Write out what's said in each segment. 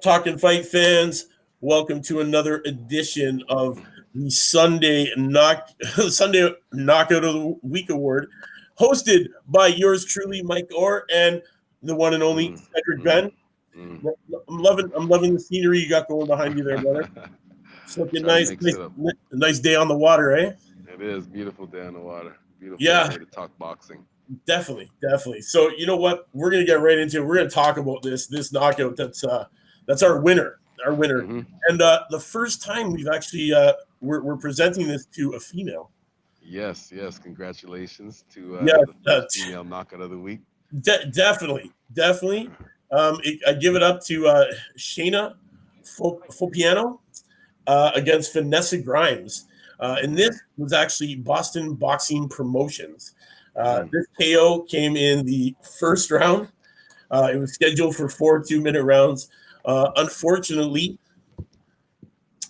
Talkin Fight fans? Welcome to another edition of the Sunday Knockout of the Week Award, hosted by yours truly, Mike Orr, and the one and only Mm, Cedric mm, Benn. mm. I'm loving the scenery you got going behind you there, brother. It's looking Trying to nice, mix nice, it up. nice day on the water, eh? It is beautiful day on the water. Beautiful Yeah, day to talk boxing. definitely. So you know what? We're gonna get right into it. We're gonna talk about this knockout. That's our winner, Hmm. and the first time we've actually we're presenting this to a female. Yes, yes. Congratulations to Yeah, the first female knockout of the week. definitely. I give it up to Shayna Fopiano against Vanessa Grimes. And Hmm. this was actually Boston Boxing Promotions. Hmm. This KO came in the first round. It was scheduled for 4 2-minute rounds. Unfortunately,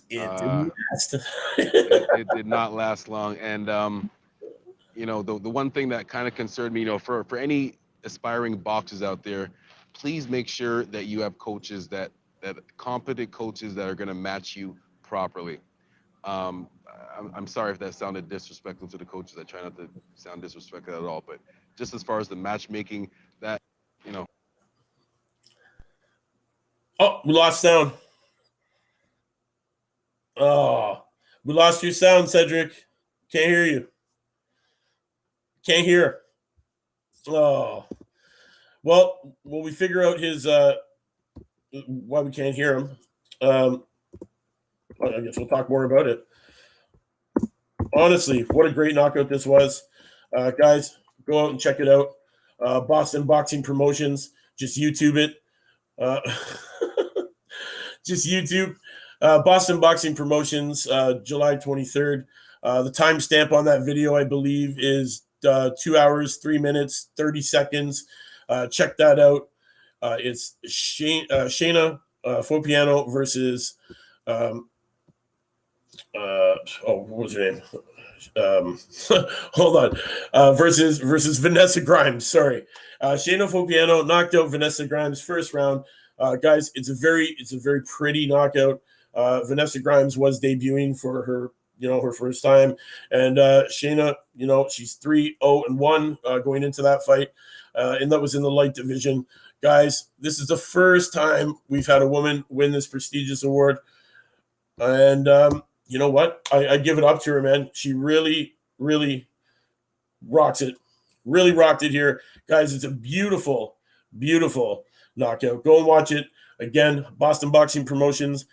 it Uh, didn't last. it did not last long, and the one thing that kind of concerned me, for any aspiring boxers out there, please make sure that you have coaches that competent coaches that are going to match you properly. Um, I'm sorry if that sounded disrespectful to the coaches. I try not to sound disrespectful at all, but just as far as the matchmaking, that you know, Oh, we lost sound. Oh, we lost your sound, Cedric. Can't hear you. Can't hear. Oh, well, we figure out his why we can't hear him. Um, I guess we'll talk more about it. Honestly, what a great knockout this was, guys. Go out and check it out. Boston Boxing Promotions. Just YouTube it. Uh, just YouTube. Boston Boxing Promotions, July 23rd. The timestamp on that video, I believe, is 2 hours, 3 minutes, 30 seconds. Check that out. It's Shayna Fopiano versus, um, what was her name? Um, hold on. Versus Vanessa Grimes. Sorry. Shayna Fopiano knocked out Vanessa Grimes first round. Guys, it's a very pretty knockout. Vanessa Grimes was debuting for her first time, and Shayna, she's 3-0-1 going into that fight, and that was in the light division. Guys, this is the first time we've had a woman win this prestigious award, and you know what? I give it up to her, man. She really, really rocks it. Really rocked it here, guys. It's a beautiful, beautiful knockout. Go and watch it again. Boston Boxing Promotions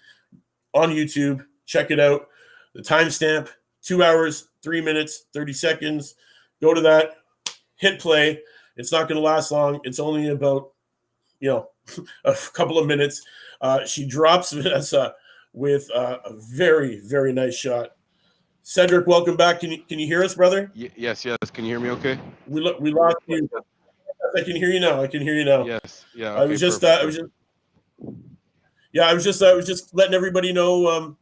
on YouTube. Check it out. The timestamp: 2 hours, 3 minutes, 30 seconds. Go to that. Hit play. It's not going to last long. It's only about a couple of minutes. She drops Vanessa with a very, very nice shot. Cedric, welcome back. Can you hear us, brother? yes, yes. Can you hear me? Okay. We lost you. I can hear you now. I can hear you now. Yes. Yeah. I Okay. was just Perfect. I was just Perfect. yeah I was just letting everybody know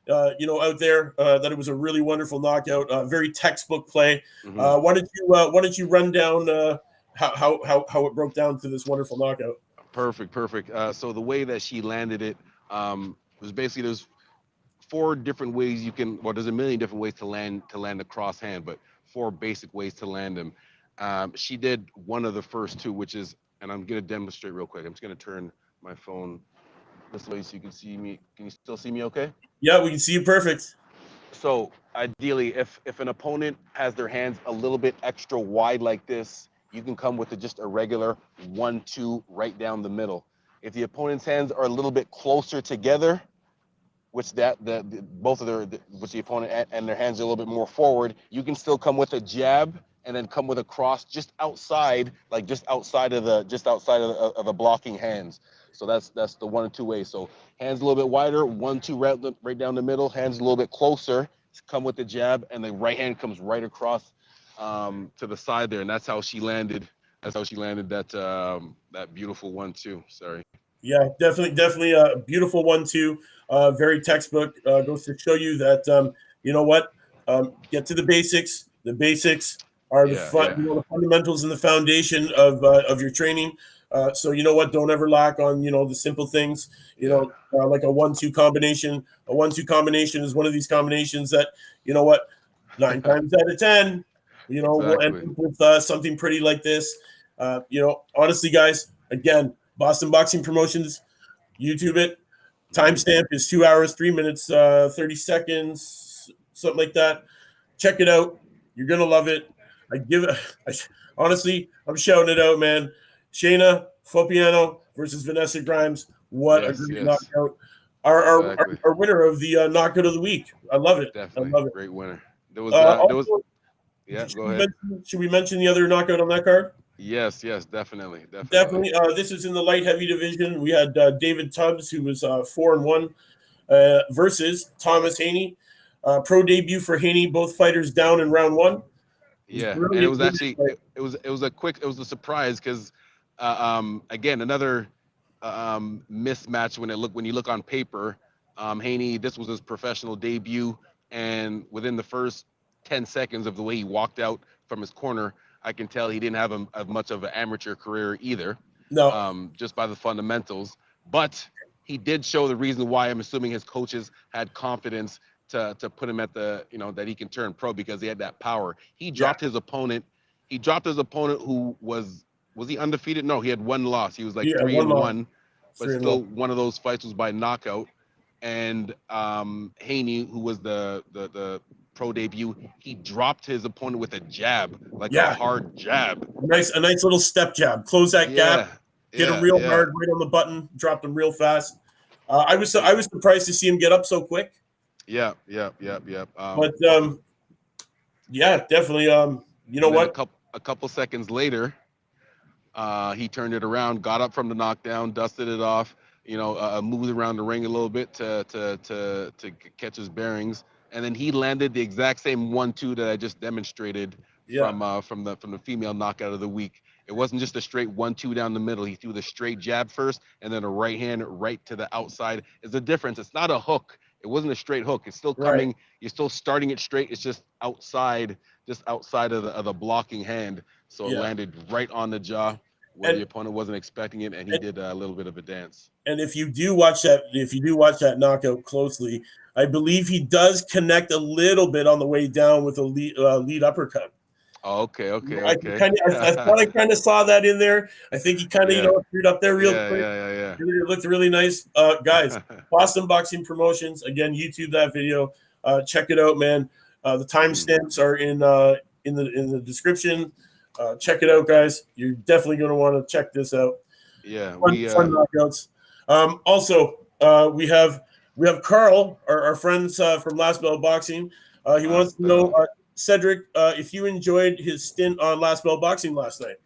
out there that it was a really wonderful knockout, very textbook play. Hmm. Why don't you run down how it broke down to this wonderful knockout? Perfect. Perfect. So the way that she landed it was basically there's four different ways you can. Well, there's a million different ways to land a cross hand, but four basic ways to land them. She did one of the first two, which is, and I'm gonna demonstrate real quick. I'm just gonna turn my phone this way so you can see me. Can you still see me? Okay. Yeah, we can see you perfect. So ideally, if an opponent has their hands a little bit extra wide like this, you can come with just a regular 1-2 right down the middle. If the opponent's hands are a little bit closer together, which both of which the opponent and their hands are a little bit more forward, you can still come with a jab and then come with a cross just outside, like just outside of the blocking hands. So that's the 1 and 2 ways. So hands a little bit wider, 1-2 right down the middle. Hands a little bit closer, come with the jab, and the right hand comes right across to the side there, and that's how she landed. That's how she landed that beautiful 1-2. Sorry. Yeah, definitely a beautiful one too. Very textbook. Goes to show you that you know what. Get to the basics. The basics are the Yeah, fun, yeah. the fundamentals and the foundation of your training. So you know what? Don't ever lack on the simple things. Like a 1-2 combination. A 1-2 combination is one of these combinations that what 9 times out of 10, we'll end Exactly. up with something pretty like this. Honestly, guys, again, Boston Boxing Promotions, YouTube it. Timestamp is 2 hours, 3 minutes, 30 seconds, something like that. Check it out. You're gonna love it. Honestly, I'm shouting it out, man. Shayna Fopiano versus Vanessa Grimes. What a Yes, great yes. knockout! Our winner of the knockout of the week. I love it. I Definitely. love it. Great winner. There was Also, yeah, should go we, ahead. mention the other knockout on that card? Yes, definitely. Definitely. This is in the light heavy division. We had David Tubbs, who was 4-1, versus Thomas Haney. Pro debut for Haney. Both fighters down in round one. Yeah, and it was actually it was a surprise because again another mismatch when you look on paper. Haney, this was his professional debut, and within the first 10 seconds of the way he walked out from his corner, I can tell he didn't have as much of an amateur career either. No. Just by the fundamentals, but he did show the reason why. I'm assuming his coaches had confidence to put him at the that he can turn pro because he had that power. He dropped his opponent. He dropped his opponent who was he undefeated? No, he had one loss. He was like 3-1, but still one of those fights was by knockout. And Haney, who was the pro debut, he dropped his opponent with a jab, like a hard jab. A nice little step jab. Close that gap. Hit him real hard, right on the button. Dropped him real fast. I was surprised to see him get up so quick. Yeah. But definitely. You know what? A couple seconds later, he turned it around, got up from the knockdown, dusted it off. Moved around the ring a little bit to catch his bearings, and then he landed the exact same 1-2 that I just demonstrated from the female knockout of the week. It wasn't just a straight 1-2 down the middle. He threw the straight jab first, and then a right hand right to the outside. Is the difference? It's not a hook. It wasn't a straight hook. It's still coming. Right. You're still starting it straight. It's just outside of the blocking hand. So it landed right on the jaw where the opponent wasn't expecting it, and he did a little bit of a dance. And if you do watch that knockout closely, I believe he does connect a little bit on the way down with a lead uppercut. Oh, okay. I thought I kind of saw that in there. I think he kind of threw it up there real quick. Yeah. It looked really nice, guys. Boston Boxing Promotions, again, YouTube that video. Check it out, man. The timestamps are in the description. Check it out, guys. You're definitely going to want to check this out. Yeah, fun knockouts. Also, we have Carl, our friends from Last Bell Boxing. He wants to know, Cedric, if you enjoyed his stint on Last Bell Boxing last night.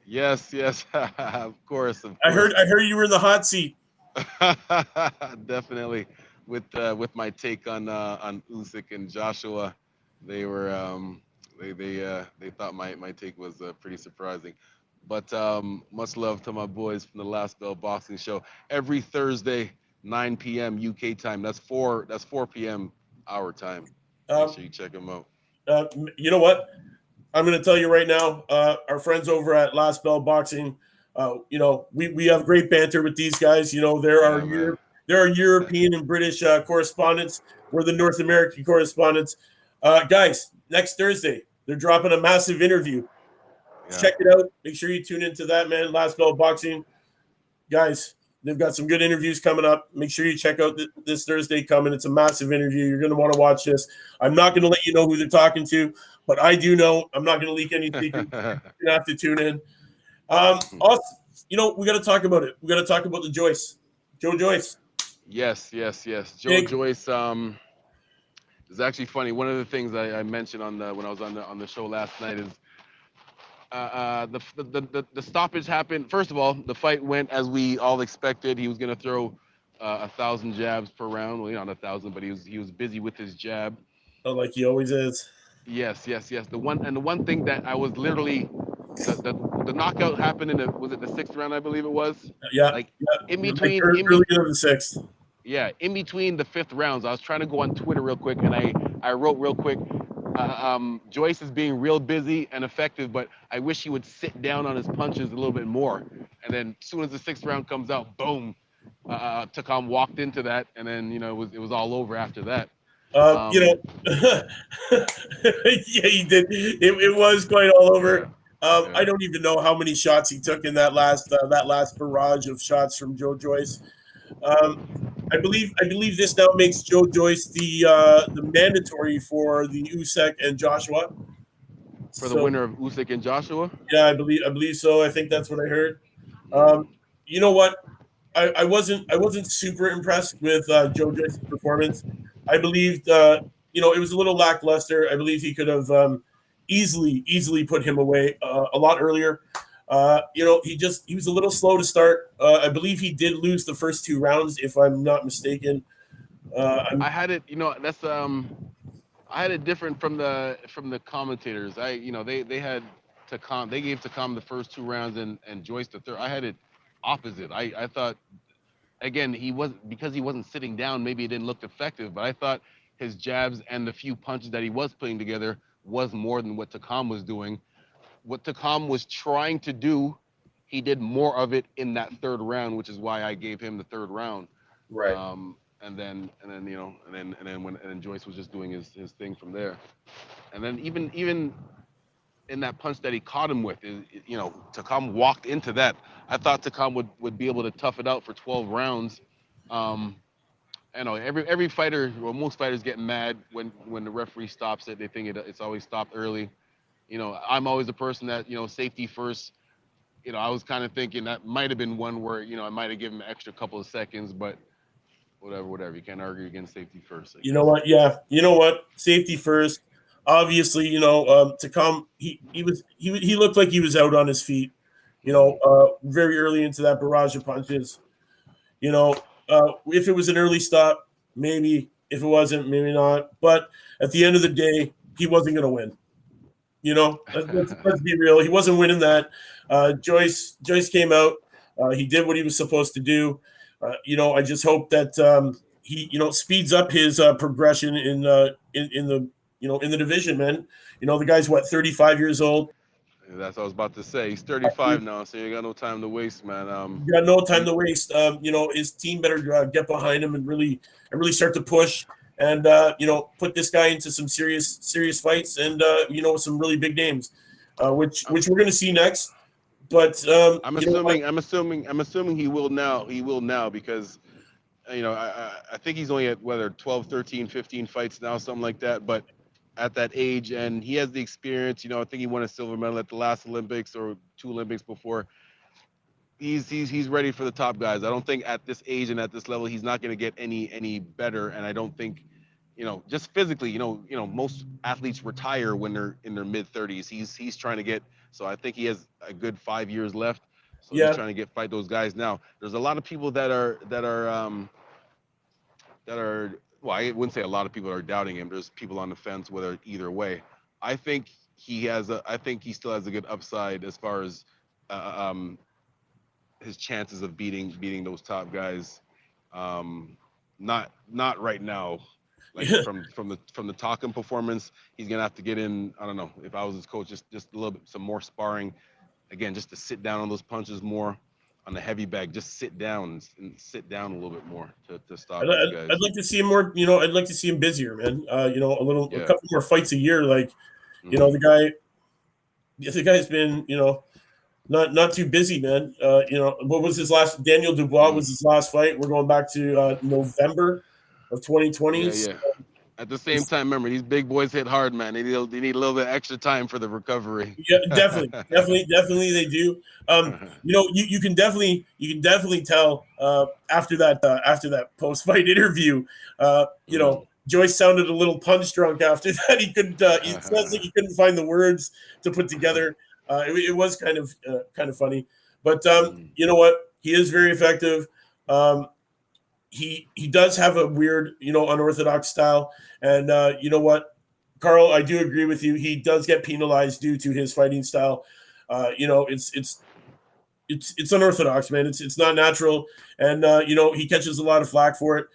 Yes, of course. I heard you were in the hot seat. Definitely, with my take on Usyk and Joshua, they were they thought my take was pretty surprising. But much love to my boys from the Last Bell Boxing Show. Every Thursday, 9 p.m. UK time. That's 4 p.m. our time. Make sure you check them out. You know what? I'm going to tell you right now, our friends over at Last Bell Boxing, we have great banter with these guys. There are European and British correspondents. We're the North American correspondents. Guys, next Thursday, they're dropping a massive interview. Yeah. Check it out. Make sure you tune into that, man. Last Bell Boxing. Guys, they've got some good interviews coming up. Make sure you check out this Thursday coming. It's a massive interview. You're going to want to watch this. I'm not going to let you know who they're talking to, but I do know. I'm not going to leak any secrets. You're going to have to tune in. Also, we got to talk about it. We got to talk about the Joyce. Joe Joyce. Yes. Joe Joyce. It's actually funny. One of the things I mentioned when I was on the show last night is the stoppage happened. First of all, the fight went as we all expected. He was going to throw 1,000 jabs per round. Well, not 1,000, but he was busy with his jab. Oh, like he always is. Yes. The one thing that I was literally the knockout happened was it the 6th round, I believe it was? Yeah. In between early in the 6th. Yeah, in between the 5th rounds, I was trying to go on Twitter real quick, and I wrote real quick. Joyce is being real busy and effective, but I wish he would sit down on his punches a little bit more. And then as soon as the 6th round comes out, boom, Takam walked into that, and then it was all over after that. You know, yeah, he did. It was quite all Yeah, over. I yeah. don't even know how many shots he took in that last barrage of shots from Joe Joyce. Um, I believe this now makes Joe Joyce the mandatory for the Usyk and Joshua. For the So winner of Usyk and Joshua. yeah, I believe so. I think that's what I heard. Um, Mm. you know what? I wasn't super impressed with Joe Joyce's performance. I believed it was a little lackluster. I believe he could have easily put him away a lot earlier. He was a little slow to start. I believe he did lose the first 2 rounds, if I'm not mistaken. I'm I had it, that's I had it different from the commentators. They had Takam, they gave Takam the first 2 rounds and Joyce the third. I had it opposite. I thought, again, because he wasn't sitting down, maybe it didn't look effective, but I thought his jabs and the few punches that he was putting together was more than what Takam was doing. What Takam was trying to do, he did more of it in that 3rd round, which is why I gave him the 3rd round. right. And then Joyce was just doing his thing from there. And then even in that punch that he caught him with, Takam walked into that. I thought Takam would be able to tough it out for 12 rounds. Um, I know every fighter, well, most fighters get mad when the referee stops it. They think it's always stopped early. I'm always the person that safety first. I was kind of thinking that might have been one where I might have given him an extra couple of seconds, but whatever. You can't argue against safety first, I You know guess. what? Yeah, you know what? Safety first. Obviously, to come, he looked like he was out on his feet. Hmm. Very early into that barrage of punches. If it was an early stop, maybe. If it wasn't, maybe not. But at the end of the day, he wasn't going to win. Let's be real. He wasn't winning that. Joyce came out. He did what he was supposed to do. I just hope that he speeds up his progression in the division, man. The guy's what, 35 years old. That's what I was about to say. He's 35 now, so you got no time to waste, man. You got no time He, to waste. His team better get behind him and really start to push and put this guy into some serious fights and with some really big names, which we're going to see next. But I'm you know what? assuming, I'm assuming, I'm assuming he will now. He will now because I think he's only at whether 12, 13, 15 fights now, something like that. But at that age, and he has the experience. I think he won a silver medal at the last Olympics or 2 Olympics before. He's ready for the top guys. I don't think at this age and at this level he's not going to get any better. And I don't think, just physically, most athletes retire when they're in their mid 30s. He's trying to get. So I think he has a good 5 years left. So he's Yeah, trying to fight those guys now. There's a lot of people that are well, I wouldn't say a lot of people are doubting him. There's people on the fence whether either way. I think I think he still has a good upside as far as uh, um, his chances of beating those top guys. Um, not right now. Like yeah. from the Talkin performance, he's gonna have to get in. I don't know if I was his coach, just a little bit some more sparring. Again, just to sit down on those punches more on the heavy bag. Just sit down and sit down a little bit more to I'd, stop those I'd, I'd guys. like to see him more. I'd like to see him busier, man. A Yeah. couple more fights a year. Like, Hmm. the guy's been, not too busy, man. What was his last? Daniel Dubois Hmm. was his last fight. We're going back to November of 2020. Yeah, yeah. At the same time, remember these big boys hit hard, man. They need a little bit extra time for the recovery. Yeah, definitely they do. You can definitely tell after that post fight interview. Hmm. Joyce sounded a little punch drunk after that. He couldn't. It sounds like he couldn't find the words to put together. It was kind of funny, but Hmm. you know what? He is very effective. He does have a weird, unorthodox style, and you know what, Carl, I do agree with you. He does get penalized due to his fighting style. It's unorthodox, man. It's not natural, and he catches a lot of flack for it.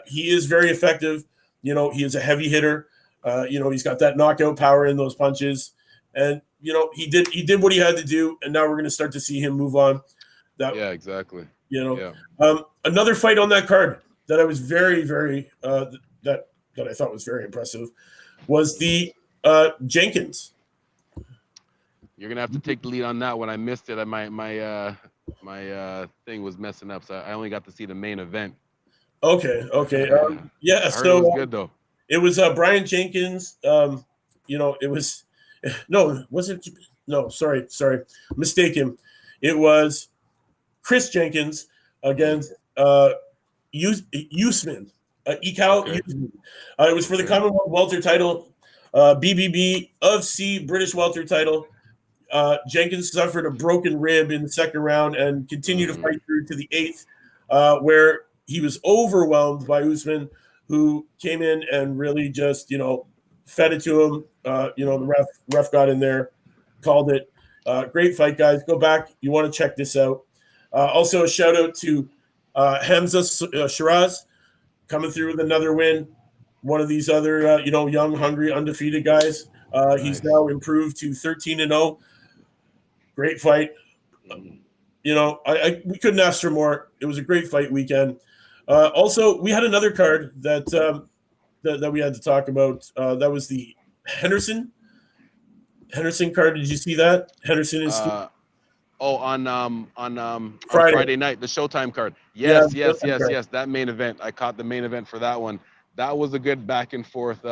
He is very effective. He is a heavy hitter. He's got that knockout power in those punches, and he did what he had to do, and now we're going to start to see him move on. Yeah, exactly. Yeah. Another fight on that card that I was very, very that I thought was very impressive was the Jenkins. You're gonna have to take the lead on that one. I missed it. My thing was messing up, so I only got to see the main event. Okay. Yeah. I heard it was good though. It was Brian Jenkins. It was no, was it? No, sorry, mistaken. It was Chris Jenkins against Usman, Ekal Usman. It was for the Commonwealth welter title, BBB of C British welter title. Jenkins suffered a broken rib in the second round and continued to fight through to the eighth, where he was overwhelmed by Usman, who came in and really just, fed it to him. The ref got in there, called it. Great fight, guys. Go back. You want to check this out. Also, a shout out to Hamza Shiraz coming through with another win. One of these other, young, hungry, undefeated guys. He's now improved to 13-0. Great fight. We couldn't ask for more. It was a great fight weekend. Also, we had another card that we had to talk about. That was the Henderson card. Did you see that? Henderson is on Friday night, the Showtime card. Yes. That main event. I caught the main event for that one. That was a good back and forth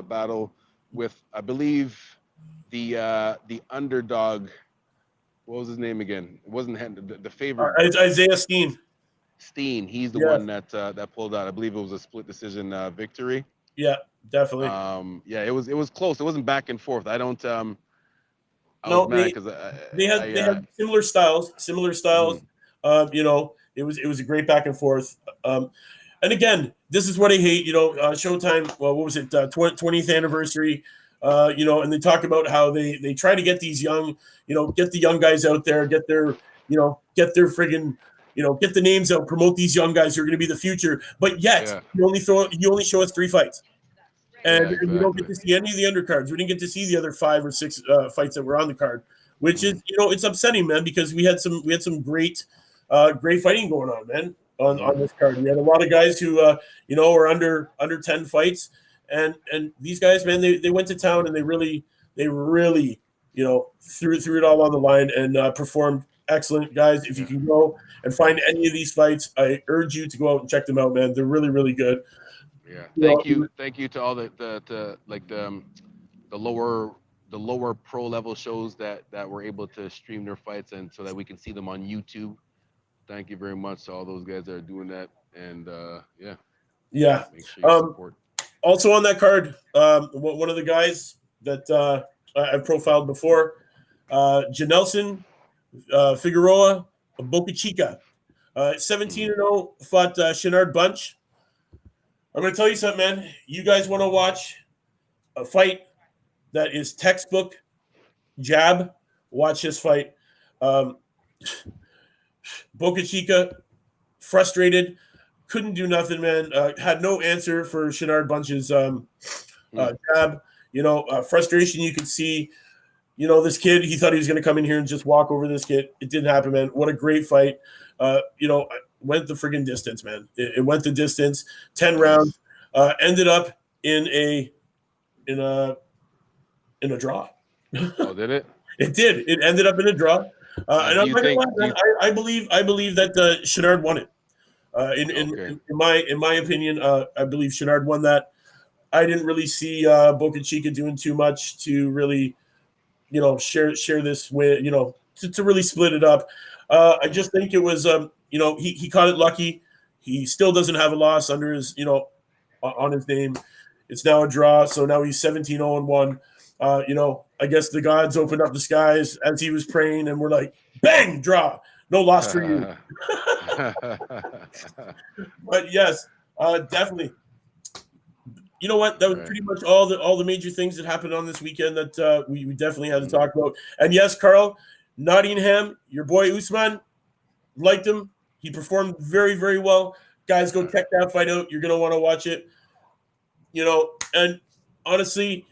battle with, I believe, the underdog. What was his name again? It wasn't the favorite. Isaiah Steen. He's the one that pulled out. I believe it was a split decision victory. Yeah, definitely. It was close. It wasn't back and forth. I don't. I no, was mad because they had similar styles. It was a great back and forth. And again, this is what I hate. Showtime. Well, what was it? 20th anniversary. And they talk about how they try to get these young, get the young guys out there, get their friggin', get the names out, promote these young guys who are going to be the future. But yet, you only show us 3 fights. And we don't get to see any of the undercards. We didn't get to see the other 5 or 6 fights that were on the card, which is, it's upsetting, man, because we had some great fighting going on, man, on this card. We had a lot of guys who, are under 10 fights, and these guys, man, they went to town and they really, threw it all on the line and performed excellent. Guys, if you can go and find any of these fights, I urge you to go out and check them out, man. They're really, really good. Yeah, thank you to all the lower pro level shows that were able to stream their fights and so that we can see them on YouTube. Thank you very much to all those guys that are doing that, and yeah. Make sure you support. Also on that card, one of the guys that I've profiled before, Janelson Figueroa of Boca Chica, 17-0, fought Shenard Bunch. I'm going to tell you something, man. You guys want to watch a fight that is textbook jab? Watch this fight. Boca Chica, frustrated, couldn't do nothing, man. Had no answer for Shenard Bunch's jab. Frustration you could see. This kid, he thought he was going to come in here and just walk over this kid. It didn't happen, man. What a great fight. Went the friggin' distance, man. It went the distance. 10 rounds. Ended up in a draw. Oh, did it? It did. It ended up in a draw. And I believe that Shenard won it. In my opinion, I believe Shenard won that. I didn't really see Boca Chica doing too much to really, share this win. To really split it up. I just think it was, he caught it lucky. He still doesn't have a loss under his, on his name. It's now a draw, so now he's 17-0-1. I guess the gods opened up the skies as he was praying, and we're like, bang, draw. No loss for you. But yes, definitely. You know what? That was pretty much all the major things that happened on this weekend that we definitely had to talk about. And yes, Carl, Nottingham, your boy Usman, liked him. He performed very, very well. Guys, go check that fight out. You're going to want to watch it. And honestly,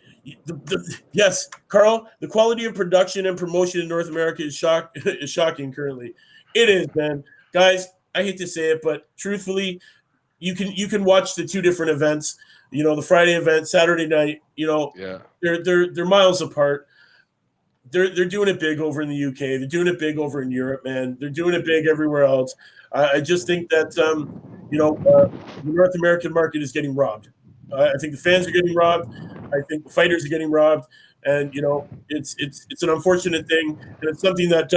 Yes, Carl, the quality of production and promotion in North America is shocking currently. It is, man. Guys, I hate to say it, but truthfully, you can watch the two different events. The Friday event, Saturday night. Yeah. They're miles apart. They're doing it big over in the UK. They're doing it big over in Europe, man. They're doing it big everywhere else. I just think that the North American market is getting robbed. I think the fans are getting robbed. I think the fighters are getting robbed, and it's an unfortunate thing, and it's something that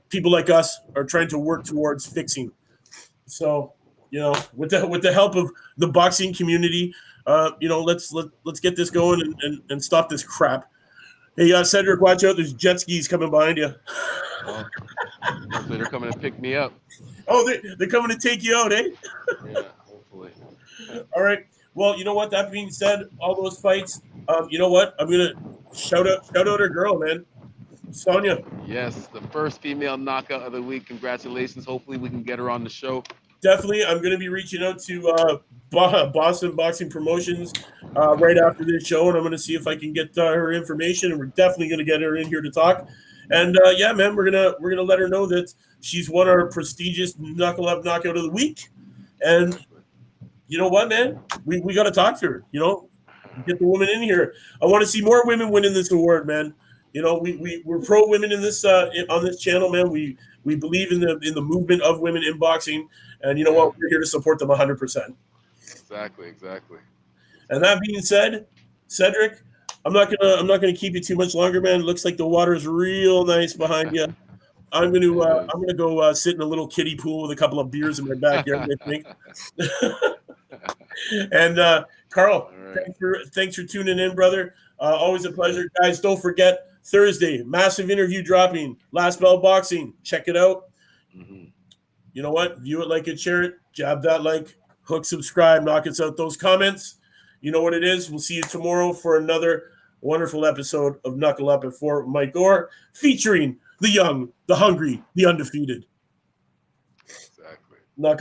people like us are trying to work towards fixing. So with the help of the boxing community, let's get this going and stop this crap. Hey, Cedric, watch out! There's jet skis coming behind you. Well, hopefully they're coming to pick me up. Oh, they're coming to take you out, eh? Yeah, hopefully. All right. Well, you know what? That being said, all those fights. You know what? I'm gonna shout out her girl, man, Sonia. Yes, the first female knockout of the week. Congratulations. Hopefully we can get her on the show. Definitely, I'm gonna be reaching out to Boston Boxing Promotions right after this show, and I'm gonna see if I can get her information. And we're definitely gonna get her in here to talk. And yeah, man, we're gonna let her know that she's won our prestigious Knuckle Up Knockout of the Week. And you know what, man? We got to talk to her. Get the woman in here. I want to see more women winning this award, man. We're pro women in this on this channel, man. We believe in the movement of women in boxing, and you know what? We're here to support them 100%. Exactly. And that being said, Cedric, I'm not gonna keep you too much longer, man. It looks like the water's real nice behind you. I'm gonna go sit in a little kiddie pool with a couple of beers in my backyard, I think. And Carl, right. thanks for tuning in, brother. Always a pleasure, guys. Don't forget Thursday, massive interview dropping. Last Bell Boxing, check it out. Mm-hmm. You know what? View it, like it, share it, jab that like, hook, subscribe, knock us out those comments. You know what it is. We'll see you tomorrow for another wonderful episode of Knuckle Up at 4 with Mike Orr, featuring the young, the hungry, the undefeated. Exactly. Knuckle